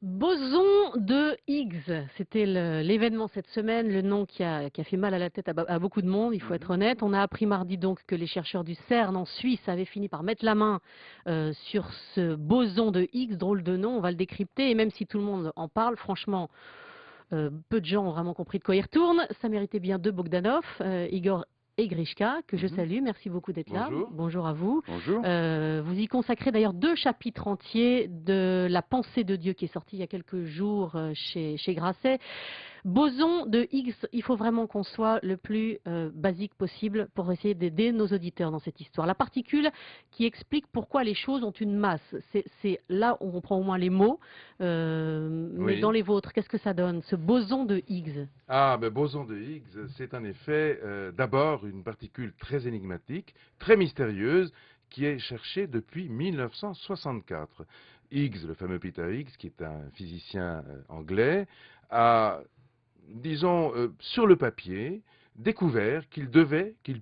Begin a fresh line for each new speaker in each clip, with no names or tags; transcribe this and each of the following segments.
Boson de Higgs, c'était l'événement cette semaine, le nom qui a fait mal à la tête à beaucoup de monde, il faut être honnête. On a appris mardi donc que les chercheurs du CERN en Suisse avaient fini par mettre la main sur ce boson de Higgs, drôle de nom, on va le décrypter. Et même si tout le monde en parle, franchement, peu de gens ont vraiment compris de quoi il retourne. Ça méritait bien deux Bogdanov, Igor et Grishka, que je salue. Merci beaucoup d'être là.
Bonjour.
Bonjour à vous.
Bonjour.
Vous y consacrez d'ailleurs 2 chapitres entiers de La pensée de Dieu qui est sorti il y a quelques jours chez Grasset. Boson de Higgs, il faut vraiment qu'on soit le plus basique possible pour essayer d'aider nos auditeurs dans cette histoire. La particule qui explique pourquoi les choses ont une masse. C'est là où on prend au moins les mots, mais dans les vôtres, qu'est-ce que ça donne, ce boson de Higgs?
Ah, ben, boson de Higgs, c'est en effet d'abord une particule très énigmatique, très mystérieuse, qui est cherchée depuis 1964. Higgs, le fameux Peter Higgs, qui est un physicien anglais, a, disons, sur le papier, découvert qu'il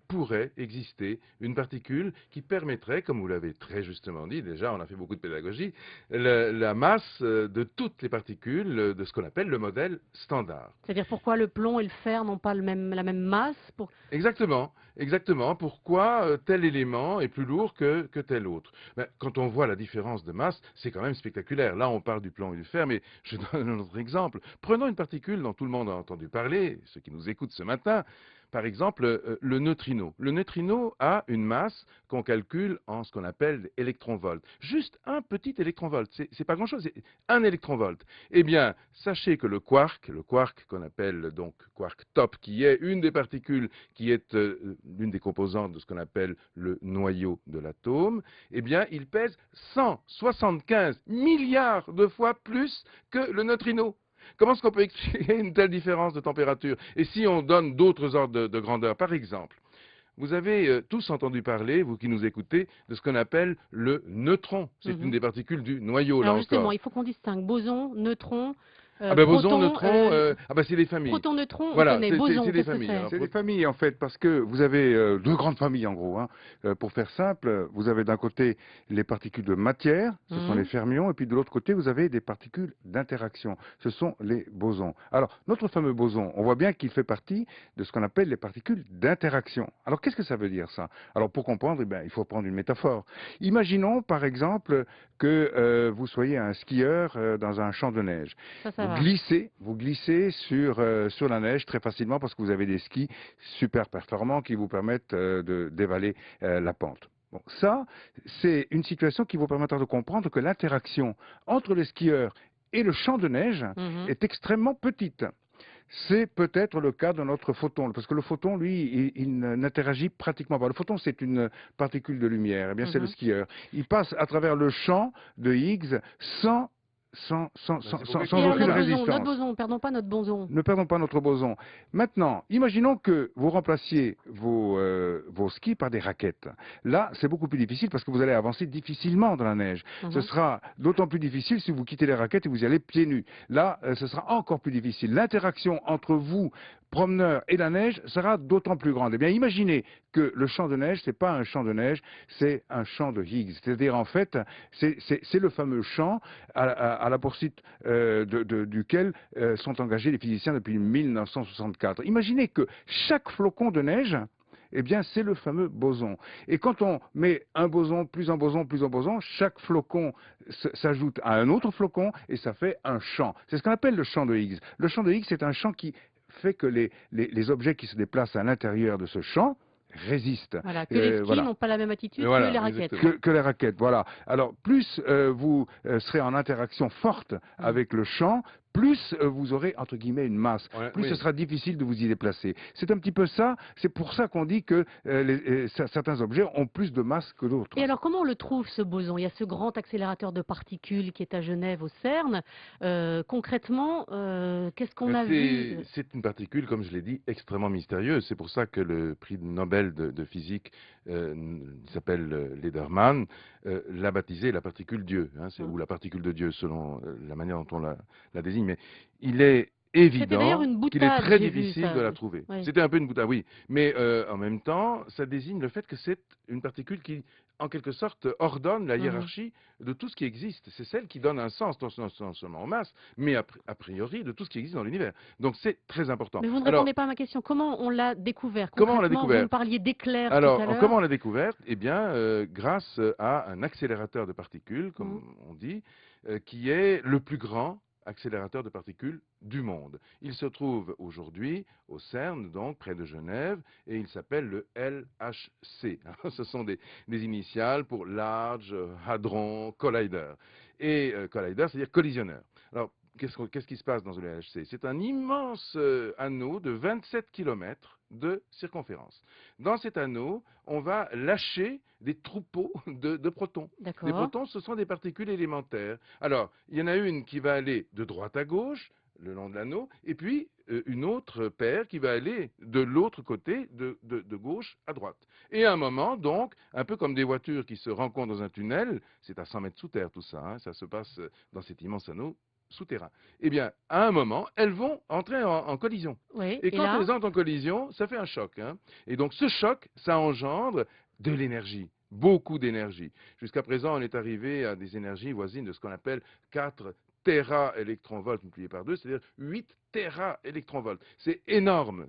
pourrait exister une particule qui permettrait, comme vous l'avez très justement dit, déjà on a fait beaucoup de pédagogie, la masse de toutes les particules de ce qu'on appelle le modèle standard.
C'est-à-dire pourquoi le plomb et le fer n'ont pas la même masse
Exactement, exactement. Pourquoi tel élément est plus lourd que tel autre? Ben, quand on voit la différence de masse, c'est quand même spectaculaire. Là, on parle du plomb et du fer, mais je donne un autre exemple. Prenons une particule dont tout le monde a entendu parler, ceux qui nous écoutent ce matin. Par exemple, le neutrino. Le neutrino a une masse qu'on calcule en ce qu'on appelle électronvolt. Juste un petit électronvolt, c'est pas grand-chose, c'est un électronvolt. Eh bien, sachez que le quark qu'on appelle donc quark top, qui est une des particules qui est l'une des composantes de ce qu'on appelle le noyau de l'atome, eh bien, il pèse 175 milliards de fois plus que le neutrino. Comment est-ce qu'on peut expliquer une telle différence de température? Et si on donne d'autres ordres de grandeur, par exemple, vous avez tous entendu parler, vous qui nous écoutez, de ce qu'on appelle le neutron. C'est une des particules du noyau, là
Alors justement,
encore.
il faut qu'on distingue boson, neutron,
Ah ben boson,
proton.
neutron, ah ben c'est des familles.
Proton, neutron, on
Voilà,
connaît.
c'est
Boson,
des
qu'est-ce que
familles.
c'est?
Alors,
C'est des familles en fait, parce que vous avez deux grandes familles en gros. Pour faire simple, vous avez d'un côté les particules de matière, ce sont les fermions, et puis de l'autre côté, vous avez des particules d'interaction, ce sont les bosons. Alors, notre fameux boson, on voit bien qu'il fait partie de ce qu'on appelle les particules d'interaction. Alors, qu'est-ce que ça veut dire ça? Alors, pour comprendre, eh bien, il faut prendre une métaphore. Imaginons par exemple que vous soyez un skieur dans un champ de neige.
Ça
Vous
va.
glissez sur la neige très facilement parce que vous avez des skis super performants qui vous permettent dévaler la pente. Bon, ça, c'est une situation qui vous permettra de comprendre que l'interaction entre les skieurs et le champ de neige est extrêmement petite. C'est peut-être le cas de notre photon, parce que le photon, lui, il n'interagit pratiquement pas. Le photon, c'est une particule de lumière, eh bien c'est le skieur. Il passe à travers le champ de Higgs sans aucune résistance.
Notre boson, perdons pas notre boson.
Ne perdons pas notre boson. Maintenant, imaginons que vous remplaciez vos skis par des raquettes. Là, c'est beaucoup plus difficile parce que vous allez avancer difficilement dans la neige. Ce sera d'autant plus difficile si vous quittez les raquettes et vous y allez pieds nus. Là, ce sera encore plus difficile. L'interaction entre vous, promeneur, et la neige sera d'autant plus grande. Eh bien, imaginez que le champ de neige, c'est pas un champ de neige, c'est un champ de Higgs. C'est-à-dire, en fait, c'est le fameux champ à la poursuite duquel sont engagés les physiciens depuis 1964. Imaginez que chaque flocon de neige, eh bien, c'est le fameux boson. Et quand on met un boson, plus un boson, plus un boson, chaque flocon s'ajoute à un autre flocon et ça fait un champ. C'est ce qu'on appelle le champ de Higgs. Le champ de Higgs, c'est un champ qui fait que les objets qui se déplacent à l'intérieur de ce champ résistent.
Voilà, que les skis n'ont pas la même attitude que les raquettes.
Que les raquettes, voilà. Alors, plus vous serez en interaction forte avec le champ, plus vous aurez, entre guillemets, une masse. Plus ce sera difficile de vous y déplacer. C'est un petit peu ça. C'est pour ça qu'on dit que certains objets ont plus de masse que d'autres.
Et alors, comment on le trouve, ce boson? Il y a ce grand accélérateur de particules qui est à Genève, au CERN. Concrètement, qu'est-ce qu'on a vu?
C'est une particule, comme je l'ai dit, extrêmement mystérieuse. C'est pour ça que le prix Nobel de physique s'appelle Lederman, l'a baptisé la particule Dieu, ou la particule de Dieu, selon la manière dont on la désigne. Mais il est
C'était d'ailleurs
évident
une
qu'il est
boutade,
très
j'ai vu
difficile
ça.
de la trouver.
Oui.
C'était un peu une boutade, oui. Mais en même temps, ça désigne le fait que c'est une particule qui, en quelque sorte, ordonne la
Mhm.
hiérarchie de tout ce qui existe. C'est celle qui donne un sens, non seulement en masse, mais a priori de tout ce qui existe dans l'univers. Donc c'est très important.
Mais vous ne
Alors,
répondez pas à ma question. Comment on l'a découvert
comment on l'a
concrètement? Vous me
découvert?
parliez d'éclairs tout
Alors,
à l'heure.
comment on l'a découverte? Eh bien, grâce à un accélérateur de particules,
Mhm.
comme on dit, qui est le plus grand accélérateur de particules du monde. Il se trouve aujourd'hui au CERN, donc près de Genève, et il s'appelle le LHC. Ce sont des initiales pour Large Hadron Collider. Et collider, c'est-à-dire collisionneur. Alors, qu'est-ce qui se passe dans le LHC? C'est un immense anneau de 27 km de circonférence. Dans cet anneau, on va lâcher des troupeaux de protons. Les
D'accord.
protons, ce sont des particules élémentaires. Alors, il y en a une qui va aller de droite à gauche, le long de l'anneau, et puis une autre paire qui va aller de l'autre côté, de gauche à droite. Et à un moment, donc, un peu comme des voitures qui se rencontrent dans un tunnel, c'est à 100 mètres sous terre tout ça, hein, ça se passe dans cet immense anneau souterrain. Eh bien, à un moment, elles vont entrer en collision.
Oui.
Et
Et
quand
là,
elles entrent en collision, ça fait un choc, hein. Et donc ce choc, ça engendre de l'énergie, beaucoup d'énergie. Jusqu'à présent, on est arrivé à des énergies voisines de ce qu'on appelle 4 téraélectronvolts multipliés par 2, c'est-à-dire 8 téraélectronvolts. C'est énorme,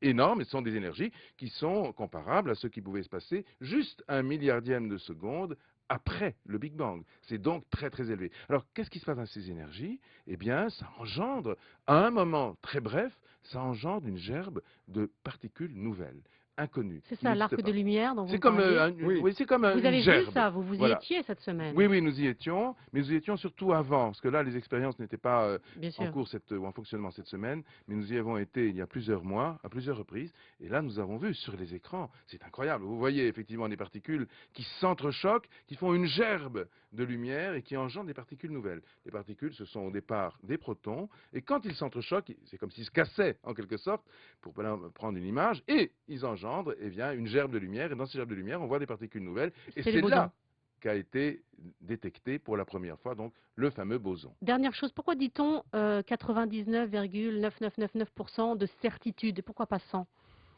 énorme, et ce sont des énergies qui sont comparables à ce qui pouvait se passer juste un milliardième de seconde après le Big Bang. C'est donc très très élevé. Alors, qu'est-ce qui se passe dans ces énergies? Eh bien, ça engendre, à un moment très bref, ça engendre une gerbe de particules nouvelles, inconnues,
c'est
qui
ça,
n'existent
l'arc de
pas.
lumière dont vous
C'est
me
comme,
parliez.
Oui.
oui, c'est comme
Vous
une
avez vu
gerbe.
ça, vous y
Voilà.
étiez cette semaine.
Oui, oui, nous y étions, mais nous y étions surtout avant, parce que là, les expériences n'étaient pas
Bien
en
sûr.
cours ou en fonctionnement cette semaine, mais nous y avons été il y a plusieurs mois, à plusieurs reprises, et là, nous avons vu sur les écrans, c'est incroyable, vous voyez effectivement des particules qui s'entrechoquent, qui font une gerbe de lumière et qui engendrent des particules nouvelles. Les particules, ce sont au départ des protons, et quand ils s'entrechoquent, c'est comme s'ils se cassaient en quelque sorte, pour prendre une image, et ils engendrent eh bien, une gerbe de lumière, et dans ces gerbes de lumière, on voit des particules nouvelles, et
C'est les
c'est
bosons.
là qu'a été détecté pour la première fois, donc le fameux boson.
Dernière chose, pourquoi dit-on 99,9999% de certitude et pourquoi pas 100?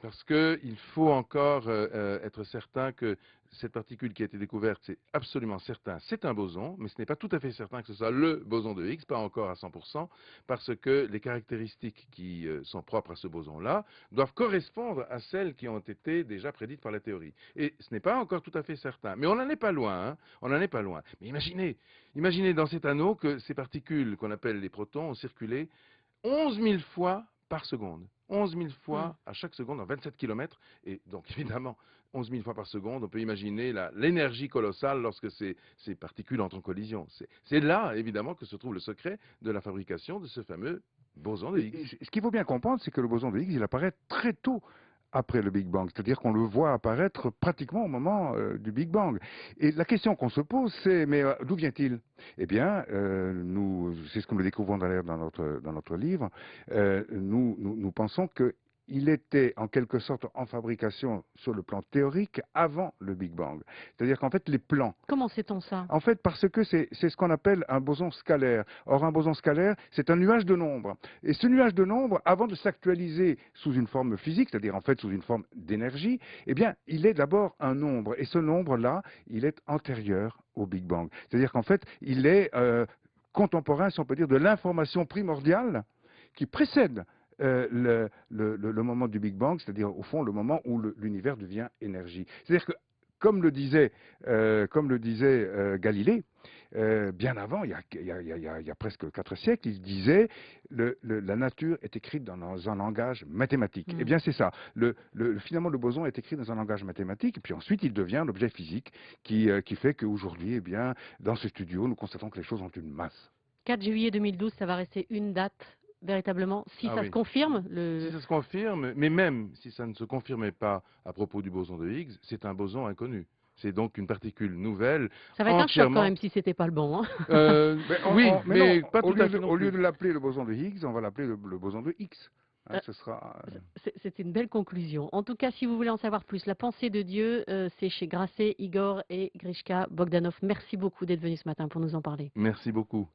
Parce qu'il faut encore être certain que cette particule qui a été découverte, c'est absolument certain, c'est un boson, mais ce n'est pas tout à fait certain que ce soit le boson de Higgs, pas encore à 100%, parce que les caractéristiques qui sont propres à ce boson-là doivent correspondre à celles qui ont été déjà prédites par la théorie. Et ce n'est pas encore tout à fait certain. Mais on n'en est pas loin, hein, on n'en est pas loin. Mais imaginez dans cet anneau que ces particules qu'on appelle les protons ont circulé 11 000 fois par seconde. 11 000 fois à chaque seconde en 27 km. Et donc, évidemment, 11 000 fois par seconde, on peut imaginer l'énergie colossale lorsque ces particules entrent en collision. C'est là, évidemment, que se trouve le secret de la fabrication de ce fameux boson de Higgs.
Ce qu'il faut bien comprendre, c'est que le boson de Higgs, il apparaît très tôt après le Big Bang, c'est-à-dire qu'on le voit apparaître pratiquement au moment du Big Bang. Et la question qu'on se pose, c'est mais d'où vient-il? Eh bien, c'est ce que nous découvrons d'ailleurs dans notre livre. Nous pensons que il était en quelque sorte en fabrication sur le plan théorique avant le Big Bang. C'est-à-dire qu'en fait, les plans.
Comment sait-on ça?
En fait, parce que c'est ce qu'on appelle un boson scalaire. Or, un boson scalaire, c'est un nuage de nombres. Et ce nuage de nombres, avant de s'actualiser sous une forme physique, c'est-à-dire en fait sous une forme d'énergie, eh bien, il est d'abord un nombre. Et ce nombre-là, il est antérieur au Big Bang. C'est-à-dire qu'en fait, il est contemporain, si on peut dire, de l'information primordiale qui précède le moment du Big Bang, c'est-à-dire au fond le moment où l'univers devient énergie. C'est-à-dire que, comme le disait Galilée, bien avant, il y a presque 4 siècles, il disait la nature est écrite dans un langage mathématique. Eh bien, c'est ça. Finalement, le boson est écrit dans un langage mathématique, et puis ensuite, il devient un objet physique qui fait qu'aujourd'hui, eh bien, dans ce studio, nous constatons que les choses ont une masse.
4 juillet 2012, ça va rester une date véritablement, si
Ah
ça
oui.
se confirme.
Si ça se confirme, mais même si ça ne se confirmait pas à propos du boson de Higgs, c'est un boson inconnu. C'est donc une particule nouvelle.
Ça va être un choc quand
entièrement...
même si c'était pas le bon. Hein.
Mais
non,
pas tout à fait non
au lieu
plus.
de l'appeler le boson de Higgs, on va l'appeler le boson de X. Hein, ce sera...
C'est une belle conclusion. En tout cas, si vous voulez en savoir plus, La pensée de Dieu, c'est chez Grasset, Igor et Grishka Bogdanov. Merci beaucoup d'être venu ce matin pour nous en parler.
Merci beaucoup.